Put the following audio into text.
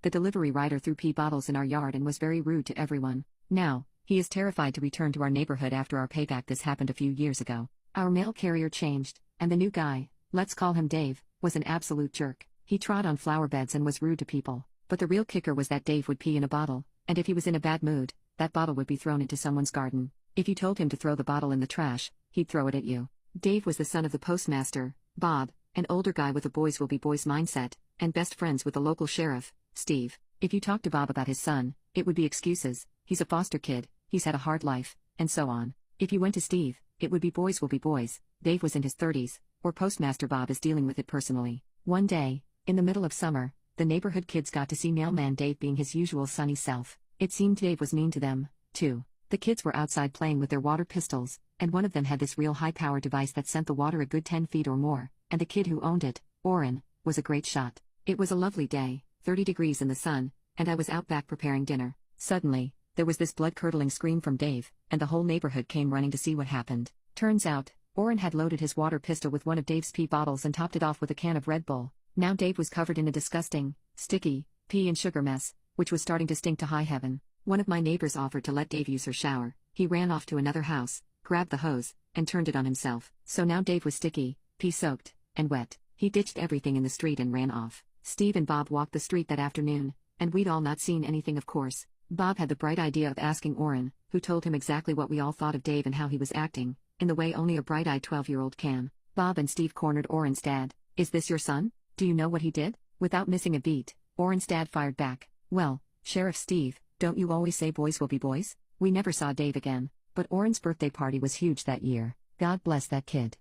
The delivery rider threw pee bottles in our yard and was very rude to everyone. Now, he is terrified to return to our neighborhood after our payback. This happened a few years ago. Our mail carrier changed, and the new guy, let's call him Dave, was an absolute jerk. He trod on flower beds and was rude to people. But the real kicker was that Dave would pee in a bottle, and if he was in a bad mood, that bottle would be thrown into someone's garden. If you told him to throw the bottle in the trash, he'd throw it at you. Dave was the son of the postmaster, Bob, an older guy with a boys will be boys mindset, and best friends with the local sheriff, Steve. If you talked to Bob about his son, it would be excuses, he's a foster kid, he's had a hard life, and so on. If you went to Steve, it would be boys will be boys, Dave was in his 30s, or Postmaster Bob is dealing with it personally. One day, in the middle of summer, the neighborhood kids got to see Mailman Dave being his usual sunny self. It seemed Dave was mean to them, too. The kids were outside playing with their water pistols, and one of them had this real high-power device that sent the water a good 10 feet or more, and the kid who owned it, Orrin, was a great shot. It was a lovely day, 30 degrees in the sun, and I was out back preparing dinner. Suddenly, there was this blood-curdling scream from Dave, and the whole neighborhood came running to see what happened. Turns out, Orrin had loaded his water pistol with one of Dave's pee bottles and topped it off with a can of Red Bull. Now Dave was covered in a disgusting, sticky, pee and sugar mess, which was starting to stink to high heaven. One of my neighbors offered to let Dave use her shower. He ran off to another house, grabbed the hose, and turned it on himself. So now Dave was sticky, pee-soaked, and wet. He ditched everything in the street and ran off. Steve and Bob walked the street that afternoon, and we'd all not seen anything, of course. Bob had the bright idea of asking Orrin, who told him exactly what we all thought of Dave and how he was acting, in the way only a bright-eyed 12-year-old can. Bob and Steve cornered Orrin's dad. "Is this your son? Do you know what he did?" Without missing a beat, Orrin's dad fired back, "Well, Sheriff Steve, don't you always say boys will be boys?" We never saw Dave again, but Orrin's birthday party was huge that year. God bless that kid.